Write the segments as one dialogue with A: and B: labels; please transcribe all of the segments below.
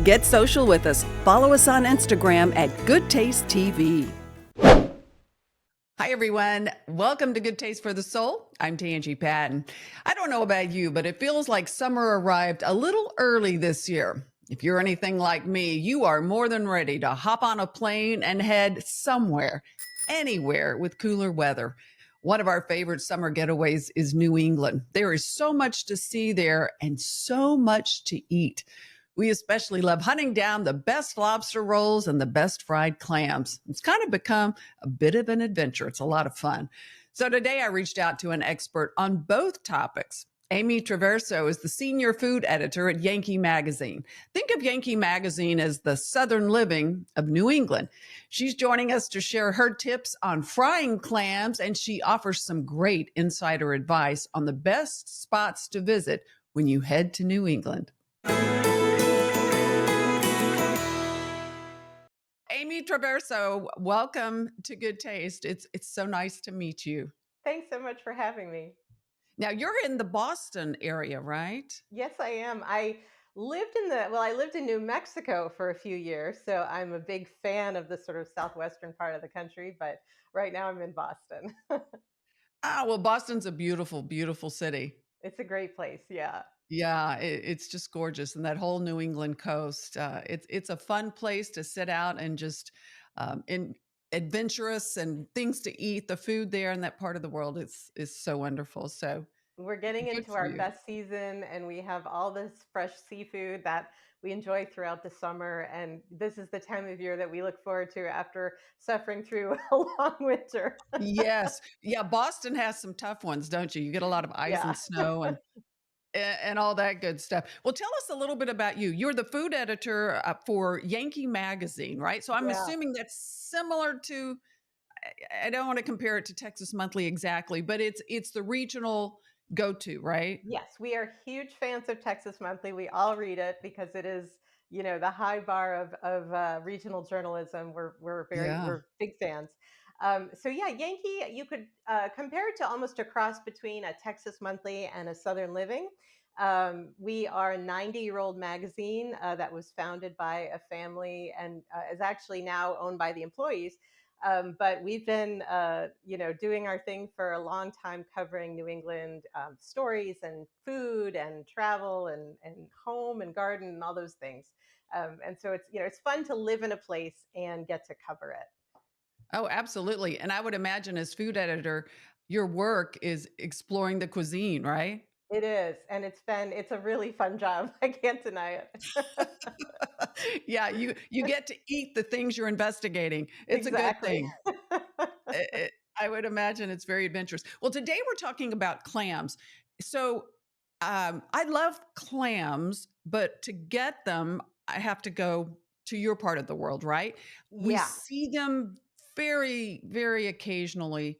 A: Get social with us. Follow us on Instagram at Goodtaste TV. Hi, everyone. Welcome to Good Taste for the Soul. I'm Tanji Patton. I don't know about you, but it feels like summer arrived a little early this year. If you're anything like me, you are more than ready to hop on a plane and head somewhere, anywhere with cooler weather. One of our favorite summer getaways is New England. There is so much to see there and so much to eat. We especially love hunting down the best lobster rolls and the best fried clams. It's kind of become a bit of an adventure. It's a lot of fun. So today I reached out to an expert on both topics. Amy Traverso is the senior food editor at Yankee Magazine. Think of Yankee Magazine as the Southern living of New England. She's joining us to share her tips on frying clams, and she offers some great insider advice on the best spots to visit when you head to New England. Amy Traverso, welcome to Good Taste. It's so nice to meet you.
B: Thanks so much for having me.
A: Now you're in the Boston area, right?
B: Yes, I am. I lived in New Mexico for a few years, so I'm a big fan of the sort of southwestern part of the country, but right now I'm in Boston.
A: Well, Boston's a beautiful, beautiful city.
B: It's a great place. Yeah.
A: Yeah, it's just gorgeous, and that whole New England coast. It's a fun place to sit out and just in adventurous and things to eat. The food there in that part of the world is so wonderful. So
B: We're getting
A: good
B: into
A: for
B: our
A: you.
B: best season and we have all this fresh seafood that we enjoy throughout the summer. And this is the time of year that we look forward to after suffering through a long winter.
A: Yes, yeah. Boston has some tough ones, don't you? You get a lot of ice and
B: Yeah.
A: snow and all that good stuff. Well, tell us a little bit about you. You're the food editor for Yankee Magazine, right? So I'm
B: Yeah.
A: assuming that's similar to. I don't want to compare it to Texas Monthly exactly, but it's the regional go-to, right?
B: Yes, we are huge fans of Texas Monthly. We all read it because it is, the high bar of regional journalism.
A: Yeah.
B: We're big fans. So yeah, Yankee, you could compare it to almost a cross between a Texas Monthly and a Southern Living. We are a 90-year-old magazine that was founded by a family and is actually now owned by the employees. But we've been, doing our thing for a long time, covering New England stories and food and travel and home and garden and all those things. And so it's fun to live in a place and get to cover it.
A: Oh, absolutely. And I would imagine as food editor, your work is exploring the cuisine, right?
B: It is, and it's a really fun job. I can't deny it.
A: Yeah, you get to eat the things you're investigating. It's a good
B: Exactly.
A: thing. I would imagine it's very adventurous. Well, today we're talking about clams. So I love clams, but to get them, I have to go to your part of the world, right? We
B: Yeah.
A: see them very, very occasionally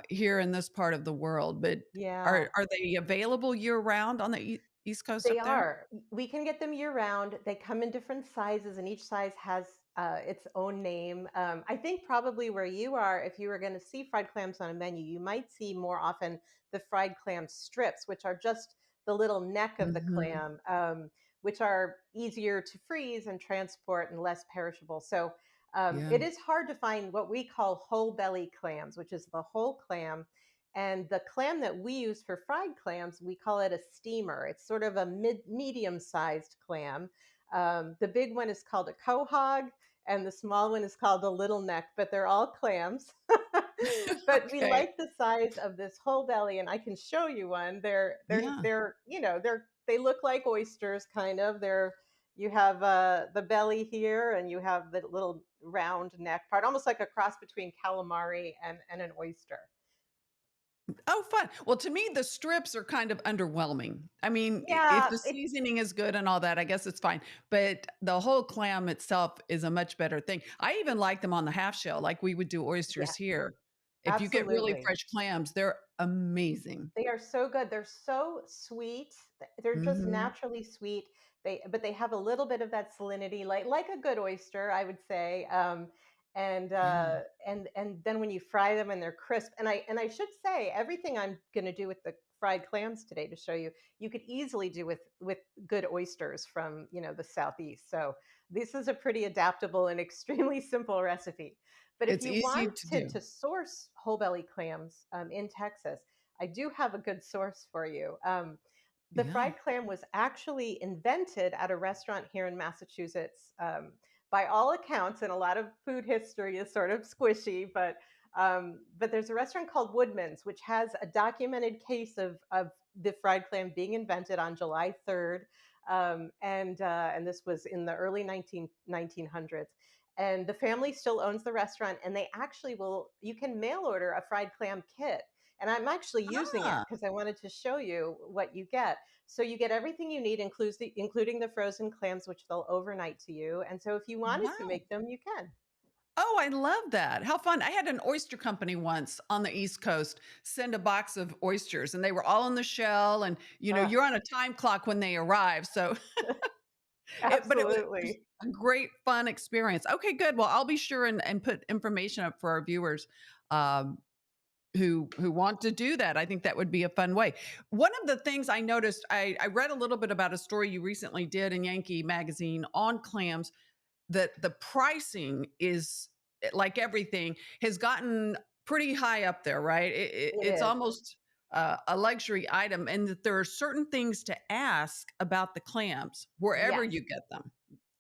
A: here in this part of the world, but
B: Yeah.
A: are they available year round on the East Coast
B: They
A: up there?
B: are. We can get them year round. They come in different sizes, and each size has its own name. I think probably where you are, if you were going to see fried clams on a menu, you might see more often the fried clam strips, which are just the little neck of the
A: Hmm.
B: clam, which are easier to freeze and transport and less perishable. So
A: Yeah.
B: it is hard to find what we call whole belly clams, which is the whole clam. And the clam that we use for fried clams, we call it a steamer. It's sort of a medium sized clam. The big one is called a quahog, and the small one is called a little neck, but they're all clams. But we
A: Okay.
B: like the size of this whole belly, and I can show you one.
A: Yeah.
B: They look like oysters, kind of. You have the belly here, and you have the little round neck part, almost like a cross between calamari and an oyster.
A: Oh, fun. Well, to me, the strips are kind of underwhelming. I mean, if
B: Yeah,
A: the seasoning is good and all that, I guess it's fine. But the whole clam itself is a much better thing. I even like them on the half shell, like we would do oysters
B: yes,
A: here. If you get really
B: absolutely.
A: fresh clams, they're amazing.
B: They are so good. They're so sweet. They're just
A: Hmm.
B: naturally sweet. But they have a little bit of that salinity, like a good oyster, I would say. And
A: Yeah.
B: and then when you fry them and they're crisp, and I should say everything I'm going to do with the fried clams today to show you. You could easily do with good oysters from, the southeast. So this is a pretty adaptable and extremely simple recipe. But if
A: It's
B: you
A: easy to
B: wanted
A: do.
B: to source whole belly clams in Texas, I do have a good source for you. The
A: Yeah.
B: fried clam was actually invented at a restaurant here in Massachusetts. By all accounts, and a lot of food history is sort of squishy, but there's a restaurant called Woodman's, which has a documented case of the fried clam being invented on July 3rd, and this was in the early 1900s. And the family still owns the restaurant, and they actually will. You can mail order a fried clam kit, and I'm actually using it
A: Ah,
B: because I wanted to show you what you get. So you get everything you need, including the frozen clams, which they'll overnight to you. And so if you wanted to
A: wow.
B: make them, you can.
A: Oh, I love that. How fun. I had an oyster company once on the East Coast send a box of oysters and they were all in the shell and
B: Uh,
A: you're on a time clock when they arrive. So but it was
B: Absolutely.
A: a great fun experience. Okay, good. Well, I'll be sure and put information up for our viewers um who want to do that. I think that would be a fun way. One of the things I noticed, I read a little bit about a story you recently did in Yankee Magazine on clams that the pricing is like everything has gotten pretty high up there, right?
B: It
A: It's
B: is.
A: almost a luxury item, and that there are certain things to ask about the clams wherever
B: Yes.
A: you get them.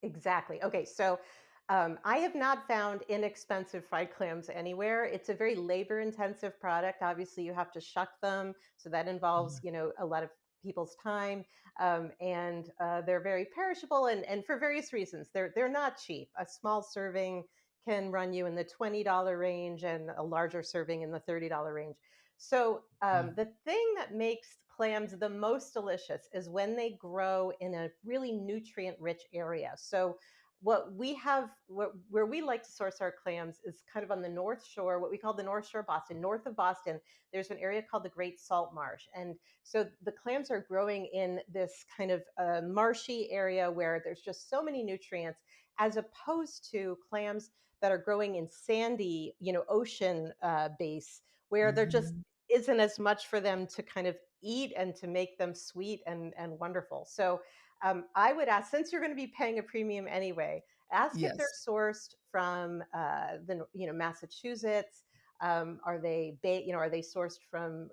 B: Exactly. Okay, so I have not found inexpensive fried clams anywhere. It's a very labor-intensive product. Obviously, you have to shuck them, so that involves,
A: Mhm.
B: a lot of people's time, and they're very perishable, and for various reasons, they're not cheap. A small serving can run you in the $20 range, and a larger serving in the $30 range. So
A: Mhm.
B: the thing that makes clams the most delicious is when they grow in a really nutrient rich area. So what we have where we like to source our clams is kind of on the North Shore, what we call the North Shore of Boston. North of Boston, there's an area called the Great Salt Marsh. And so the clams are growing in this kind of marshy area where there's just so many nutrients, as opposed to clams that are growing in sandy, ocean base, where there just
A: Mhm.
B: isn't as much for them to kind of eat and to make them sweet and wonderful. So I would ask, since you're going to be paying a premium anyway, ask if they're
A: Yes.
B: sourced from the Massachusetts. Are they sourced from?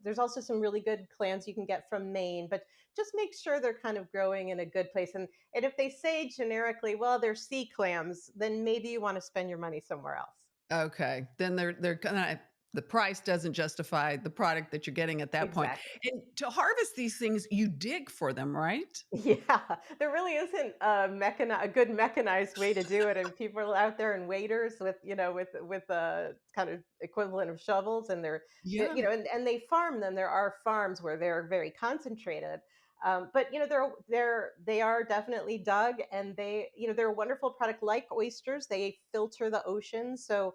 B: There's also some really good clams you can get from Maine, but just make sure they're kind of growing in a good place. And if they say generically, well, they're sea clams, then maybe you want to spend your money somewhere else.
A: Okay. Then they're gonna the price doesn't justify the product that you're getting at that point.
B: Exactly.
A: And to harvest these things, you dig for them, right?
B: Yeah, there really isn't a good mechanized way to do it, and people are out there in waders with, with a kind of equivalent of shovels, and
A: Yeah.
B: and they farm them. There are farms where they're very concentrated, but they are definitely dug, and they're a wonderful product like oysters. They filter the ocean, so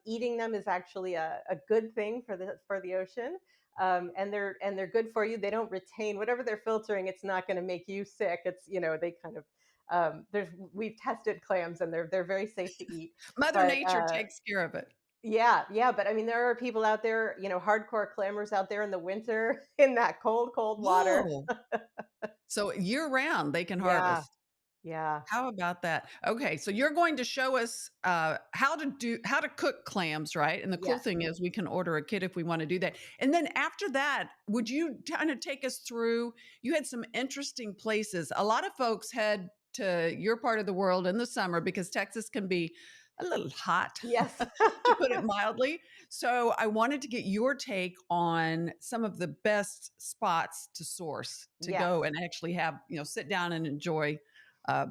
B: eating them is actually a good thing for the ocean, and they're good for you. They don't retain whatever they're filtering. It's not going to make you sick. It's they kind of there's we've tested clams, and they're very safe to eat.
A: Mother
B: But
A: Nature takes care of it.
B: yeah, yeah. But I mean, there are people out there, hardcore clammers out there in the winter in that cold water.
A: Oh, so year round they can
B: Yeah,
A: harvest.
B: yeah,
A: How about that? Okay, so you're going to show us how to cook clams, right? And the cool
B: yes.
A: thing is we can order a kit if we want to do that. And then after that, would you kind of take us through? You had some interesting places. A lot of folks head to your part of the world in the summer because Texas can be a little hot,
B: Yes.
A: to put it mildly. So I wanted to get your take on some of the best spots to source to
B: Yes.
A: go and actually have, sit down and enjoy uh,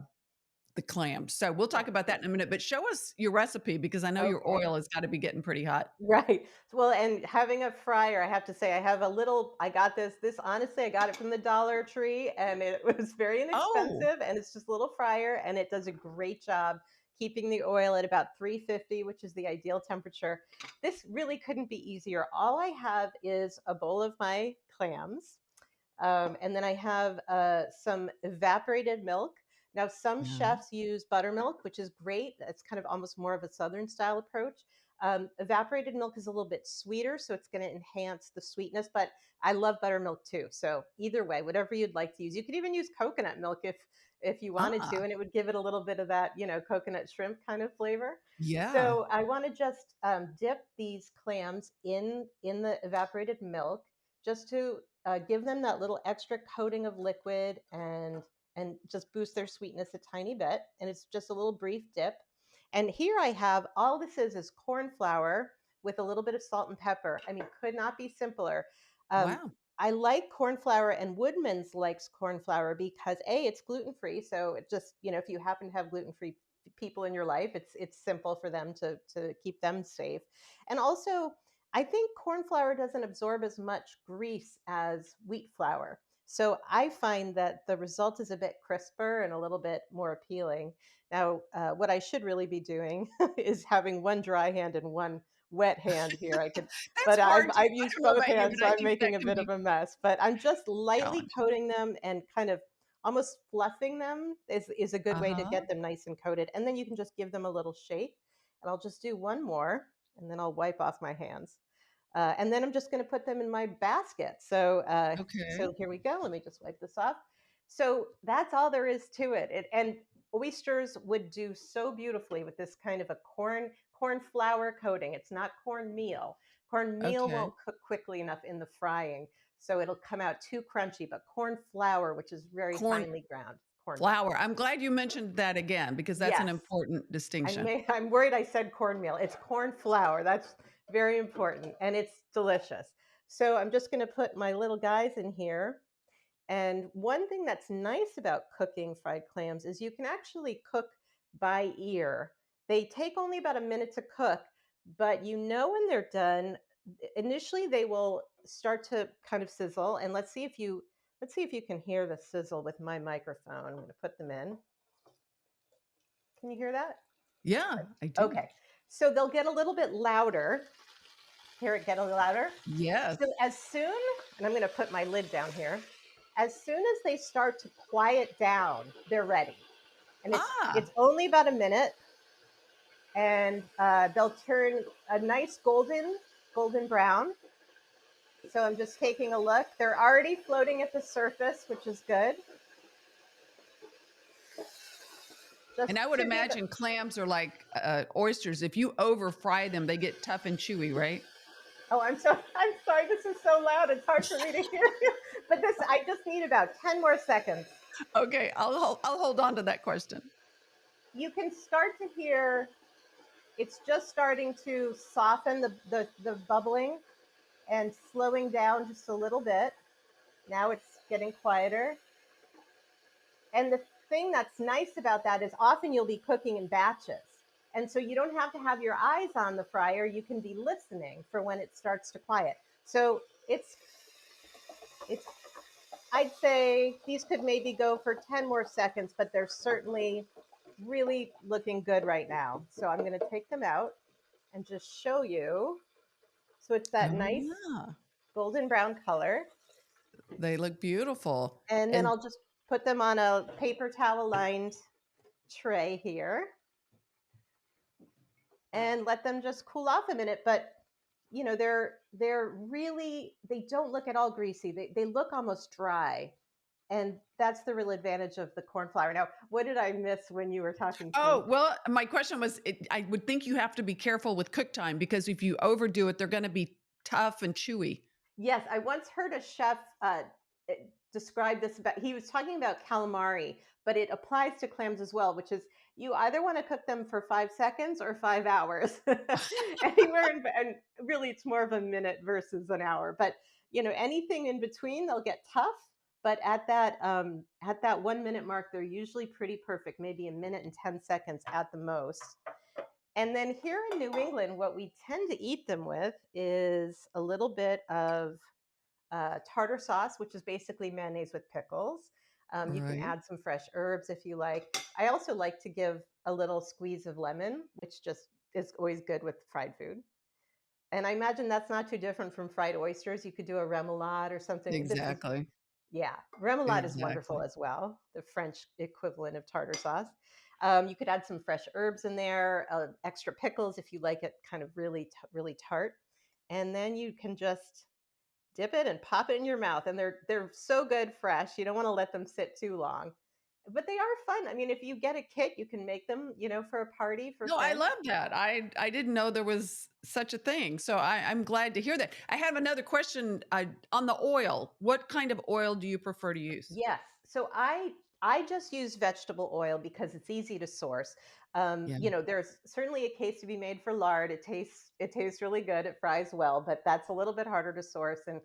A: the clams. So we'll talk
B: Yes.
A: about that in a minute, but show us your recipe because I know your
B: Okay.
A: oil has got to be getting pretty hot.
B: Right. Well, and having a fryer, I have to say, I got this honestly, I got it from the Dollar Tree, and it was very
A: Oh,
B: inexpensive, and it's just a little fryer, and it does a great job keeping the oil at about 350, which is the ideal temperature. This really couldn't be easier. All I have is a bowl of my clams, and then I have some evaporated milk. Now, some
A: yeah.
B: chefs use buttermilk, which is great. It's kind of almost more of a Southern style approach. Evaporated milk is a little bit sweeter, so it's going to enhance the sweetness, but I love buttermilk too. So either way, whatever you'd like to use. You could even use coconut milk if you wanted to,
A: Ah,
B: and it would give it a little bit of that, coconut shrimp kind of flavor.
A: yeah.
B: So I want to just dip these clams in the evaporated milk, just to give them that little extra coating of liquid and just boost their sweetness a tiny bit. And it's just a little brief dip. And here I have, all this is corn flour with a little bit of salt and pepper. I mean, could not be simpler. Um,
A: Wow.
B: I like corn flour, and Woodman's likes corn flour because it's gluten free. So it just, if you happen to have gluten free people in your life, it's simple for them to keep them safe. And also, I think corn flour doesn't absorb as much grease as wheat flour. So I find that the result is a bit crisper and a little bit more appealing. Now, what I should really be doing is having one dry hand and one wet hand here.
A: That's
B: But I've
A: hard to,
B: I've
A: I
B: used
A: don't know
B: both
A: about you,
B: hands,
A: but
B: so
A: I
B: I'm
A: think
B: making
A: that
B: a
A: can
B: bit of
A: be
B: a mess. But I'm just lightly
A: challenging.
B: coating them and kind of almost fluffing them is a good way to
A: Uh-huh.
B: get them nice and coated. And then you can just give them a little shake. And I'll just do one more, and then I'll wipe off my hands. And then I'm just going to put them in my basket. So
A: Okay.
B: here we go. Let me just wipe this off. So that's all there is to it. And oysters would do so beautifully with this kind of a corn flour coating. It's not cornmeal. Cornmeal
A: Okay.
B: won't cook quickly enough in the frying, so it'll come out too crunchy. But corn flour, which is very
A: Corn
B: finely ground cornmeal.
A: flour. I'm glad you mentioned that again because that's an
B: Yes,
A: important distinction.
B: I'm worried I said cornmeal. It's corn flour. That's very important, and it's delicious. So I'm just going to put my little guys in here. And one thing that's nice about cooking fried clams is you can actually cook by ear. They take only about a minute to cook, but when they're done. Initially, they will start to kind of sizzle. And let's see if you can hear the sizzle with my microphone. I'm going to put them in. Can you hear that?
A: Yeah, I do.
B: Okay. So they'll get a little bit louder. Hear it get a little louder.
A: Yes.
B: So and I'm going to put my lid down here. As soon as they start to quiet down, they're ready. And it's
A: Ah,
B: only about a minute, and they'll turn a nice golden brown. So I'm just taking a look. They're already floating at the surface, which is good. Just
A: and I would
B: to give it.
A: imagine clams are like oysters. If you over fry them, they get tough and chewy, right?
B: Oh, I'm sorry. This is so loud. It's hard for me to hear you. But I just need about 10 more seconds.
A: Okay, I'll hold on to that question.
B: You can start to hear it's just starting to soften the bubbling and slowing down just a little bit. Now it's getting quieter. And the thing that's nice about that is often you'll be cooking in batches. And so you don't have to have your eyes on the fryer. You can be listening for when it starts to quiet. So it's I'd say these could maybe go for 10 more seconds, but they're certainly really looking good right now. So I'm going to take them out and just show you. So it's that
A: Oh
B: nice
A: yeah,
B: golden brown color.
A: they look beautiful.
B: And then
A: And
B: I'll just put them on a paper towel lined tray here and let them just cool off a minute. But they don't look at all greasy. They look almost dry. And that's the real advantage of the corn flour. Now, what did I miss when you were talking to me?
A: oh well, my question was, I would think you have to be careful with cook time because if you overdo it, they're going to be tough and chewy.
B: Yes, I once heard a chef eh, describe this about, he was talking about calamari, but it applies to clams as well, which is you either want to cook them for 5 seconds or 5 hours. And really it's more of a minute versus an hour. But anything in between, they'll get tough. But at that 1 minute mark, they're usually pretty perfect, maybe a minute and 10 seconds at the most. And then here in New England, what we tend to eat them with is a little bit of tartar sauce, which is basically mayonnaise with pickles. You can
A: Right.
B: add some fresh herbs if you like. I also like to give a little squeeze of lemon, which just is always good with fried food. And I imagine that's not too different from fried oysters. You could do a remoulade or something.
A: Exactly.
B: Yeah, remoulade is wonderful
A: Exactly.
B: as well, the French equivalent of tartar sauce. You could add some fresh herbs in there, extra pickles if you like it kind of really tart. And then you can just dip it and pop it in your mouth, and they're so good fresh. You don't want to let them sit too long. But they are fun. I mean, if you get a kit, you can make them, for a party for
A: No, I
B: friends.
A: love that. I didn't know there was such a thing. So I'm glad to hear that. I have another question on the oil. What kind of oil do you prefer to use?
B: Yes. So I just use vegetable oil because it's easy to source.
A: Yeah.
B: There's certainly a case to be made for lard. It tastes really good. It fries well, but that's a little bit harder to source, and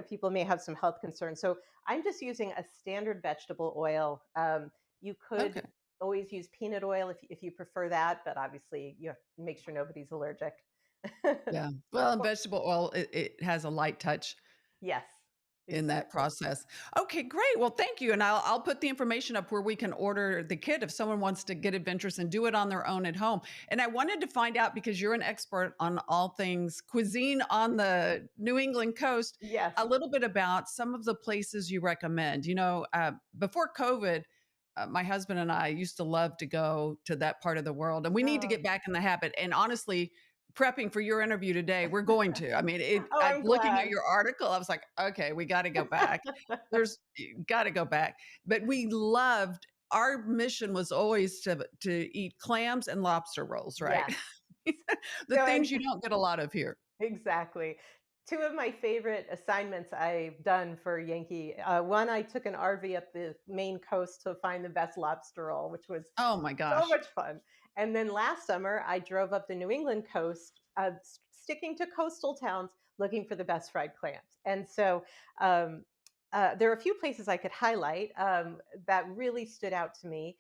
B: people may have some health concerns. So I'm just using a standard vegetable oil. You could
A: Okay.
B: always use peanut oil if you prefer that, but obviously you have to make sure nobody's allergic.
A: Yeah. Well, and vegetable oil, it has a light touch
B: Yes,
A: in that
B: exactly.
A: process. Okay, great. Well, thank you. And I'll put the information up where we can order the kit if someone wants to get adventurous and do it on their own at home. And I wanted to find out because you're an expert on all things cuisine on the New England coast,
B: Yes.
A: a little bit about some of the places you recommend. Before COVID, my husband and I used to love to go to that part of the world, and we need to
B: Oh,
A: get back in the habit. And honestly, prepping for your interview today, we're going to. I mean,
B: oh, I'm
A: looking at
B: glad.
A: your article, I was like, okay, we got to go back. Got to go back. But we loved. Our mission was always to eat clams and lobster rolls, right?
B: Yes.
A: The
B: So
A: things
B: and
A: you don't get a lot of here.
B: exactly. Two of my favorite assignments I've done for Yankee. One, I took an RV up the Maine coast to find the best lobster roll, which was
A: Oh my
B: so
A: gosh.
B: much fun. And then last summer, I drove up the New England coast, sticking to coastal towns, looking for the best fried clams. And so there are a few places I could highlight that really stood out to me.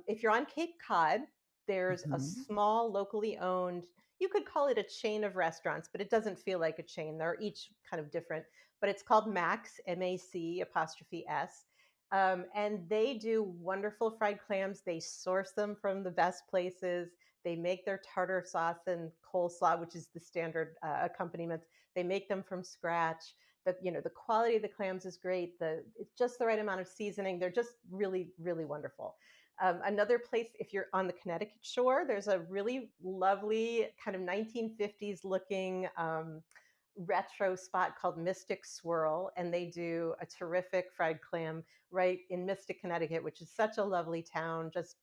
B: If you're on Cape Cod, there's a
A: Mhm.
B: small, locally owned, you could call it a chain of restaurants, but it doesn't feel like a chain. They're each kind of different, but it's called Max, MAC apostrophe S. And they do wonderful fried clams. They source them from the best places. They make their tartar sauce and coleslaw, which is the standard accompaniment. They make them from scratch. The quality of the clams is great. It's just the right amount of seasoning. They're just really wonderful. Another place, if you're on the Connecticut shore, there's a really lovely kind of 1950s looking retro spot called Mystic Swirl, and they do a terrific fried clam right in Mystic, Connecticut, which is such a lovely town, just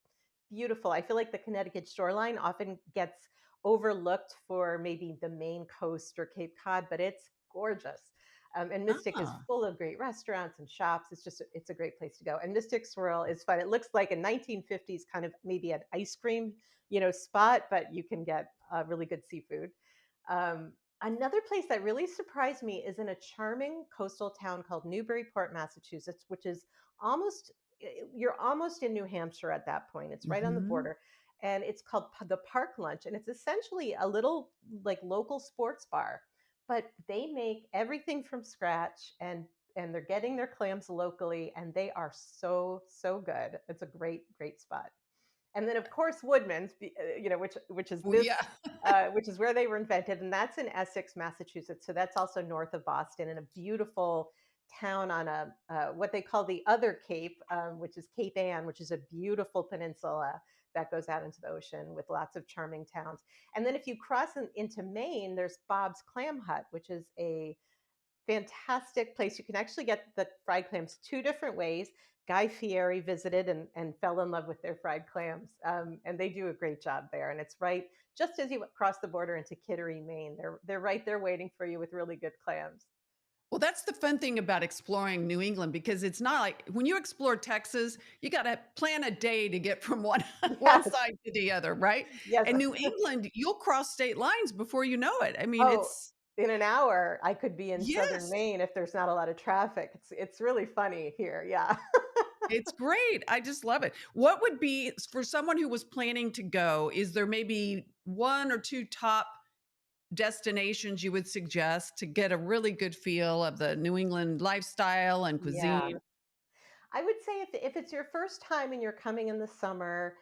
B: beautiful. I feel like the Connecticut shoreline often gets overlooked for maybe the Maine coast or Cape Cod, but it's gorgeous. And Mystic is
A: Ah,
B: full of great restaurants and shops. It's a great place to go. And Mystic Swirl is fun. It looks like a 1950s kind of maybe an ice cream, spot, but you can get really good seafood. Another place that really surprised me is in a charming coastal town called Newburyport, Massachusetts, which is almost you're almost in New Hampshire at that point. It's right on the
A: mhm.
B: border, and it's called the Park Lunch, and it's essentially a little like local sports bar, but they make everything from scratch, and they're getting their clams locally, and they are so good. It's a great spot. And then of course Woodman's, which is
A: Well, yeah.
B: which is where they were invented, and that's in Essex, Massachusetts. So that's also north of Boston, in a beautiful town on a what they call the other Cape, which is Cape Ann, which is a beautiful peninsula that goes out into the ocean with lots of charming towns. And then if you cross into Maine, there's Bob's Clam Hut, which is a fantastic place. You can actually get the fried clams two different ways. Guy Fieri visited and fell in love with their fried clams, and they do a great job there. And it's right just as you cross the border into Kittery, Maine. They're right there waiting for you with really good clams.
A: Well, that's the fun thing about exploring New England because it's not like when you explore Texas, you got to plan a day to get from one one
B: Yes,
A: side to the other, right?
B: yes.
A: And New England, you'll cross state lines before you know it. I mean,
B: Oh,
A: it's
B: in an hour, I could be in southern
A: yes,
B: Maine if there's not a lot of traffic. It's really funny here. Yeah.
A: it's great. I just love it. What would be for someone who was planning to go, is there maybe one or two top destinations you would suggest to get a really good feel of the New England lifestyle and
B: Yeah.
A: cuisine?
B: I would say if it's your first time and you're coming in the summer,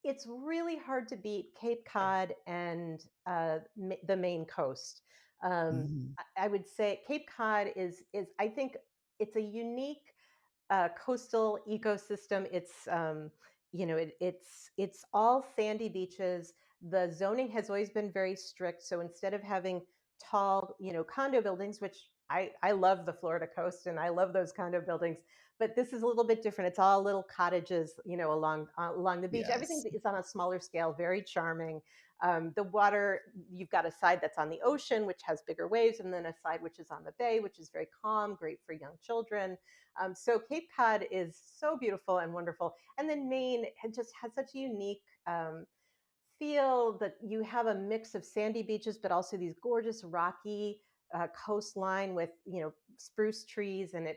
B: it's really hard to beat Cape Cod and the Maine coast.
A: Mhm.
B: I would say Cape Cod is I think it's a unique coastal ecosystem. it's all sandy beaches. The zoning has always been very strict, so instead of having tall, condo buildings, which I love the Florida coast and I love those condo buildings, but this is a little bit different. It's all little cottages, along the beach. Everything
A: Yes.
B: is on a smaller scale, very charming. The water, you've got a side that's on the ocean, which has bigger waves, and then a side which is on the bay, which is very calm, great for young children. So Cape Cod is so beautiful and wonderful. And then Maine just has such a unique feel that you have a mix of sandy beaches, but also these gorgeous rocky coastline with spruce trees, and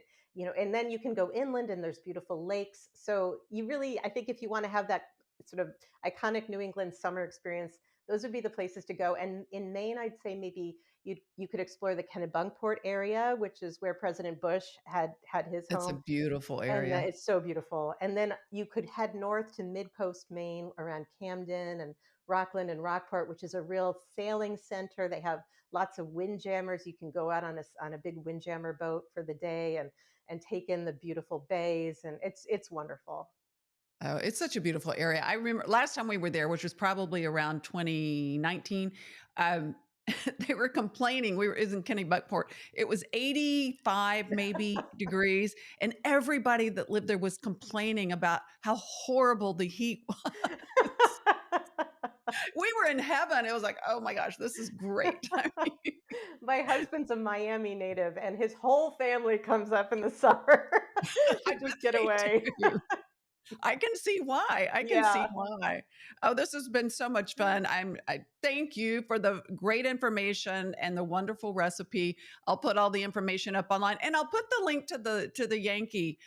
B: and then you can go inland and there's beautiful lakes. So you really, I think, if you want to have that sort of iconic New England summer experience, those would be the places to go. And in Maine, I'd say maybe you could explore the Kennebunkport area, which is where President Bush had his
A: It's a
B: home,
A: beautiful
B: and
A: area.
B: it's so beautiful. And then you could head north to mid-coast Maine around Camden and Rockland and Rockport, which is a real sailing center. They have lots of windjammers. You can go out on a big windjammer boat for the day and take in the beautiful bays, and it's wonderful.
A: Oh, it's such a beautiful area. I remember last time we were there, which was probably around 2019. Um, they were complaining. We were is in Kennebunkport. It was 85 maybe degrees, and everybody that lived there was complaining about how horrible the heat was. We were in heaven. It was like, oh my gosh, this is great. I mean,
B: My husband's a Miami native, and his whole family comes up in the summer
A: I
B: to just
A: bet
B: get
A: they
B: away.
A: do. I can see why. I can see
B: Yeah.
A: why. Oh, this has been so much fun. I thank you for the great information and the wonderful recipe. I'll put all the information up online, and I'll put the link to the Yankee.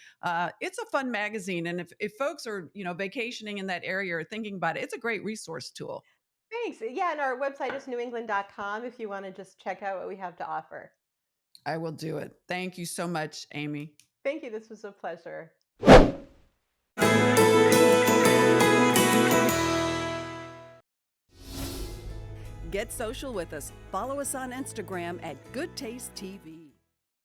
A: It's a fun magazine, and if folks are vacationing in that area or thinking about it, it's a great resource tool.
B: Thanks. Yeah, and our website is newengland.com if you want to just check out what we have to offer.
A: I will do it. Thank you so much, Amy.
B: Thank you. This was a pleasure.
A: Get social with us. Follow us on Instagram at Goodtaste TV.